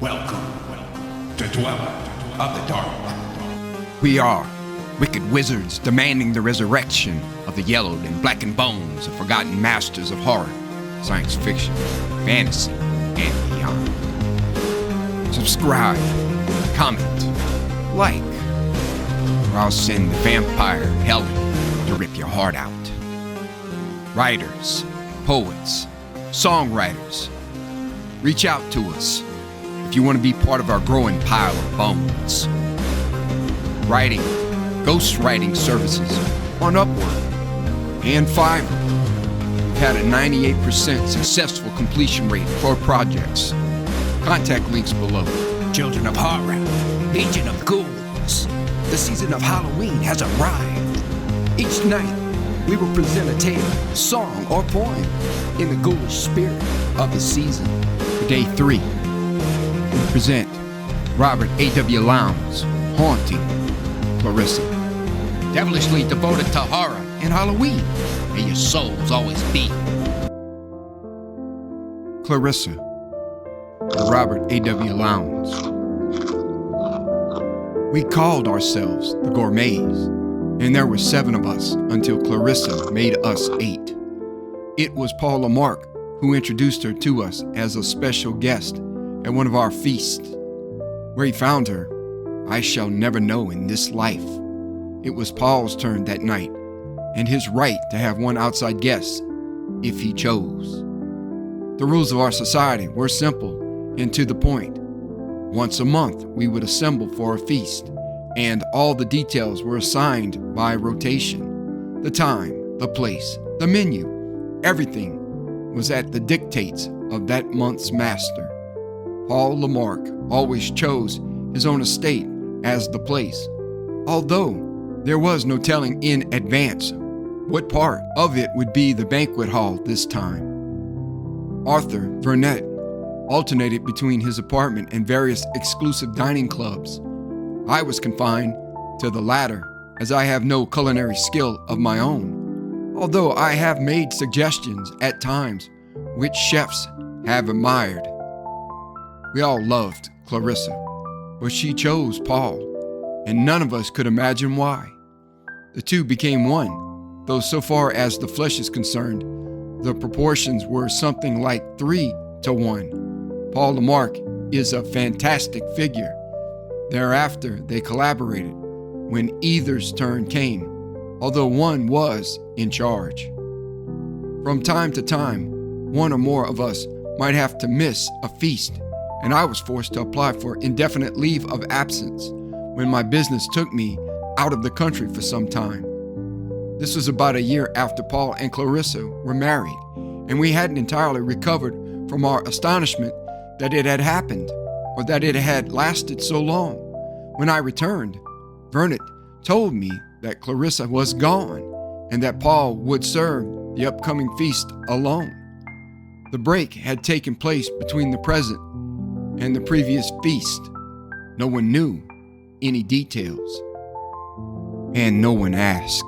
Welcome to Dweller of the Dark. We are wicked wizards demanding the resurrection of the yellowed and blackened bones of forgotten masters of horror, science fiction, fantasy, and beyond. Subscribe, comment, like, or I'll send the vampire Helen to rip your heart out. Writers, poets, songwriters, reach out to us if you want to be part of our growing pile of bones. Writing, ghostwriting services on Upwork and Fiverr. We've had a 98% successful completion rate for projects. Contact links below. Children of horror, legion of ghouls. The season of Halloween has arrived. Each night, we will present a tale, song, or poem in the ghoulish spirit of the season. For day 3, we present Robert A.W. Lowndes' haunting Clarissa. Devilishly devoted to horror and Halloween. May your souls always be. Clarissa by Robert A.W. Lowndes. We called ourselves the Gourmets, and there were 7 of us until Clarissa made us 8. It was Paul Lamarck who introduced her to us as a special guest at one of our feasts. Where he found her, I shall never know in this life. It was Paul's turn that night, and his right to have one outside guest if he chose. The rules of our society were simple and to the point. Once a month, we would assemble for a feast, and all the details were assigned by rotation. The time, the place, the menu, everything was at the dictates of that month's master. Paul Lamarck always chose his own estate as the place, although there was no telling in advance what part of it would be the banquet hall this time. Arthur Vernet alternated between his apartment and various exclusive dining clubs. I was confined to the latter, as I have no culinary skill of my own, although I have made suggestions at times which chefs have admired. We all loved Clarissa, but she chose Paul, and none of us could imagine why. The two became one, though so far as the flesh is concerned, the proportions were something like 3 to 1. Paul Lamarck is a fantastic figure. Thereafter, they collaborated when either's turn came, although one was in charge. From time to time, one or more of us might have to miss a feast, and I was forced to apply for indefinite leave of absence when my business took me out of the country for some time. This was about a year after Paul and Clarissa were married, and we hadn't entirely recovered from our astonishment that it had happened, or that it had lasted so long. When I returned, Vernet told me that Clarissa was gone, and that Paul would serve the upcoming feast alone. The break had taken place between the present and the previous feast. No one knew any details, and no one asked.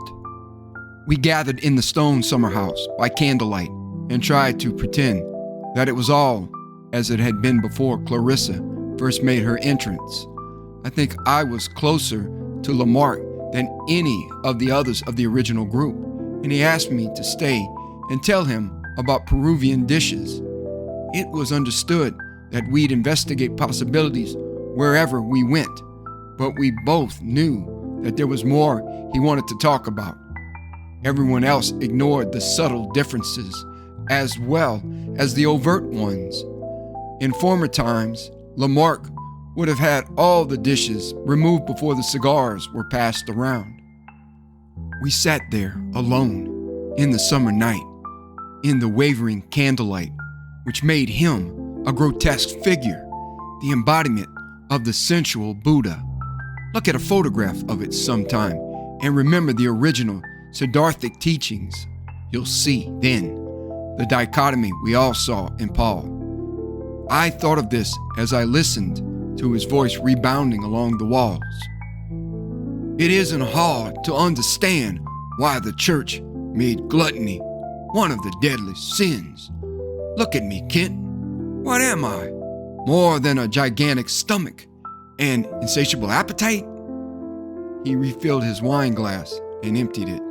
We gathered in the stone summer house by candlelight and tried to pretend that it was all as it had been before Clarissa first made her entrance. I think I was closer to Lamarck than any of the others of the original group, and he asked me to stay and tell him about Peruvian dishes. It was understood that we'd investigate possibilities wherever we went, but we both knew that there was more he wanted to talk about. Everyone else ignored the subtle differences as well as the overt ones. In former times, Lamarck would have had all the dishes removed before the cigars were passed around. We sat there alone in the summer night, in the wavering candlelight, which made him a grotesque figure, the embodiment of the sensual Buddha. Look at a photograph of it sometime and remember the original Siddharthic teachings. You'll see then the dichotomy we all saw in Paul. I thought of this as I listened to his voice rebounding along the walls. It isn't hard to understand why the church made gluttony one of the deadly sins. Look at me, Kent. What am I? more than a gigantic stomach and insatiable appetite? He refilled his wine glass and emptied it.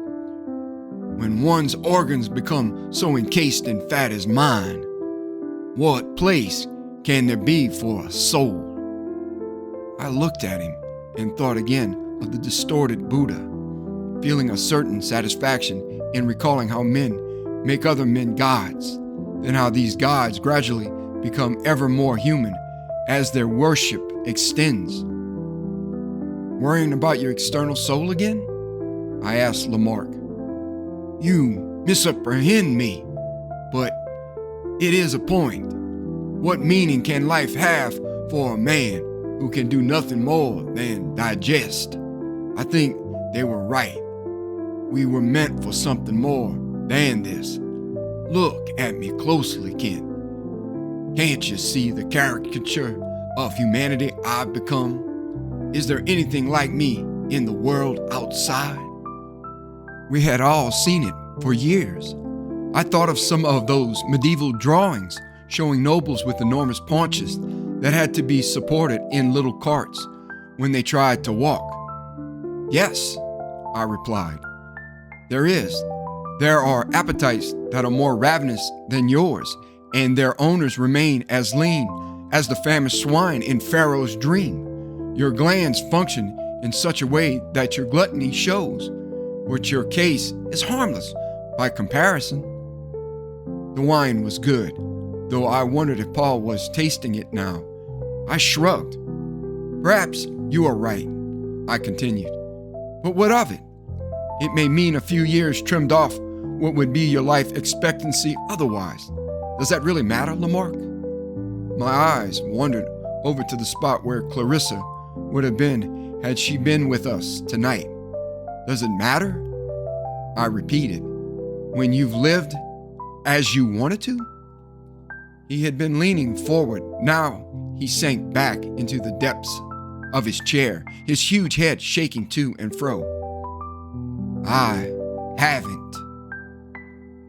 When one's organs become so encased in fat as mine, what place can there be for a soul? I looked at him and thought again of the distorted Buddha, feeling a certain satisfaction in recalling how men make other men gods, and how these gods gradually become ever more human as their worship extends. Worrying about your external soul again? I asked Lamarck. You misapprehend me, but it is a point. What meaning can life have for a man who can do nothing more than digest? I think they were right. We were meant for something more than this. Look at me closely, Kent. Can't you see the caricature of humanity I've become? Is there anything like me in the world outside? We had all seen it for years. I thought of some of those medieval drawings showing nobles with enormous paunches that had to be supported in little carts when they tried to walk. Yes, I replied. There are appetites that are more ravenous than yours, and their owners remain as lean as the famished swine in Pharaoh's dream. Your glands function in such a way that your gluttony shows, which your case is harmless by comparison. The wine was good, though I wondered if Paul was tasting it now. I shrugged. Perhaps you are right, I continued. But what of it? It may mean a few years trimmed off what would be your life expectancy otherwise. Does that really matter, Lamarck? My eyes wandered over to the spot where Clarissa would have been had she been with us tonight. Does it matter? I repeated. When you've lived as you wanted to? He had been leaning forward. Now he sank back into the depths of his chair, his huge head shaking to and fro. I haven't.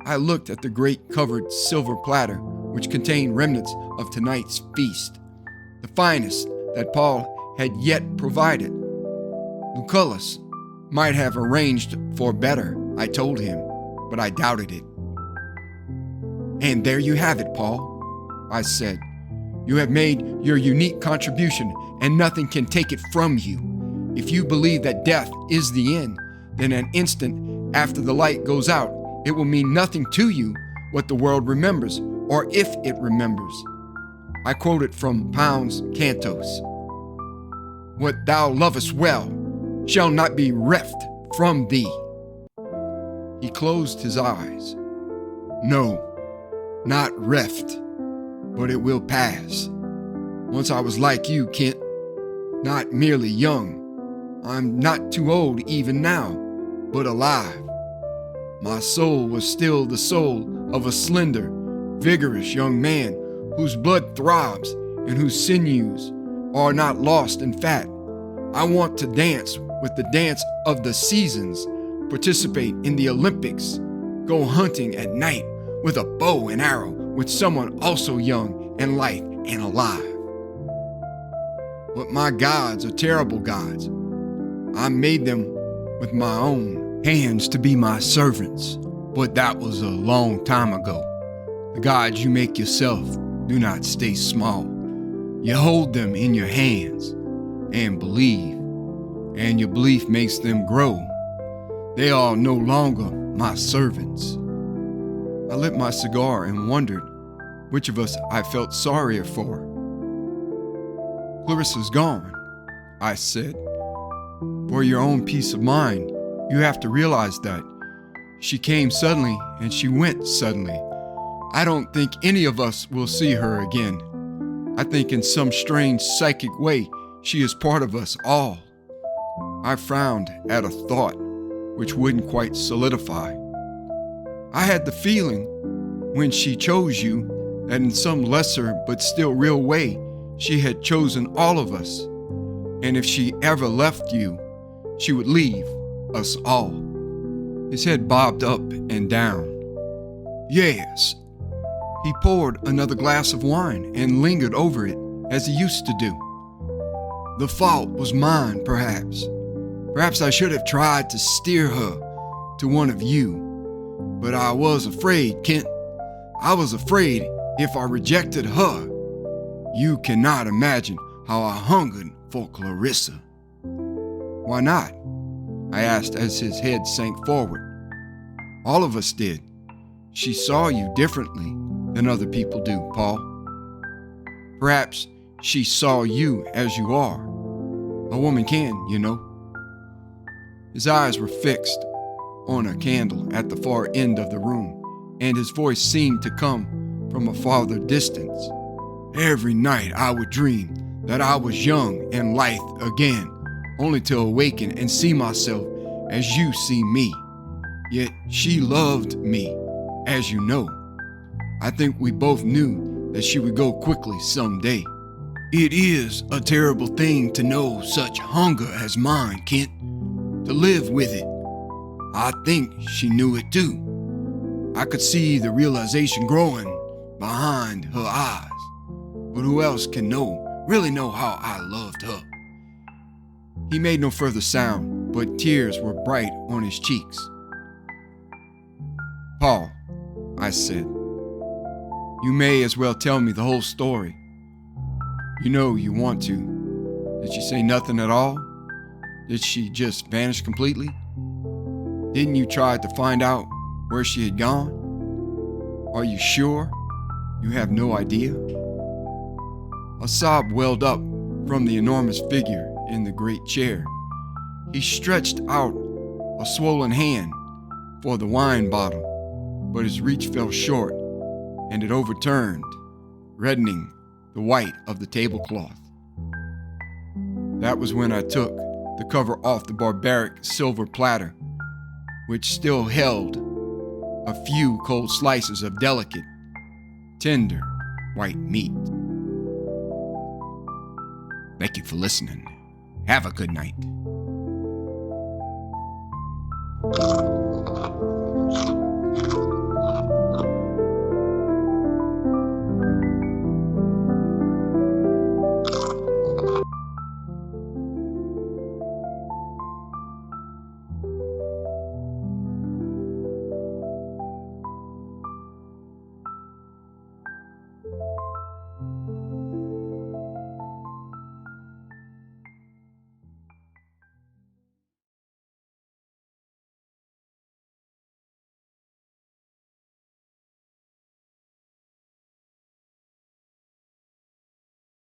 I looked at the great covered silver platter which contained remnants of tonight's feast, the finest that Paul had yet provided. Lucullus might have arranged for better, I told him, but I doubted it. And there you have it, Paul, I said. You have made your unique contribution, and nothing can take it from you. If you believe that death is the end, then an instant after the light goes out, it will mean nothing to you what the world remembers, or if it remembers. I quoted from Pound's Cantos. What thou lovest well shall not be reft from thee. He closed his eyes. No, not reft, but it will pass. Once I was like you, Kent, not merely young. I'm not too old even now, but alive. My soul was still the soul of a slender, vigorous young man whose blood throbs and whose sinews are not lost in fat. I want to dance with the dance of the seasons, participate in the Olympics, go hunting at night with a bow and arrow with someone also young and light and alive. But my gods are terrible gods. I made them with my own hands to be my servants, but that was a long time ago. The gods you make yourself do not stay small. You hold them in your hands and believe, and your belief makes them grow. They are no longer my servants. I lit my cigar and wondered which of us I felt sorrier for. Clarissa's gone, I said. For your own peace of mind, you have to realize that. She came suddenly and she went suddenly. I don't think any of us will see her again. I think in some strange psychic way, she is part of us all. I frowned at a thought which wouldn't quite solidify. I had the feeling, when she chose you, that in some lesser but still real way, she had chosen all of us. And if she ever left you, she would leave us all. His head bobbed up and down. Yes. He poured another glass of wine and lingered over it, as he used to do. The fault was mine, perhaps. Perhaps I should have tried to steer her to one of you. But I was afraid, Kent. I was afraid if I rejected her. You cannot imagine how I hungered for Clarissa. Why not? I asked as his head sank forward. All of us did. She saw you differently than other people do, Paul. Perhaps she saw you as you are. A woman can, you know. His eyes were fixed on a candle at the far end of the room, and his voice seemed to come from a farther distance. Every night I would dream that I was young and lithe again, only to awaken and see myself as you see me. Yet she loved me, as you know. I think we both knew that she would go quickly someday. It is a terrible thing to know such hunger as mine, Kent, to live with it. I think she knew it too. I could see the realization growing behind her eyes. But who else can really know how I loved her? He made no further sound, but tears were bright on his cheeks. Paul, I said, you may as well tell me the whole story. You know you want to. Did she say nothing at all? Did she just vanish completely? Didn't you try to find out where she had gone? Are you sure you have no idea? A sob welled up from the enormous figure in the great chair. He stretched out a swollen hand for the wine bottle, but his reach fell short, and it overturned, reddening the white of the tablecloth. That was when I took the cover off the barbaric silver platter, which still held a few cold slices of delicate, tender white meat. Thank you for listening. Have a good night.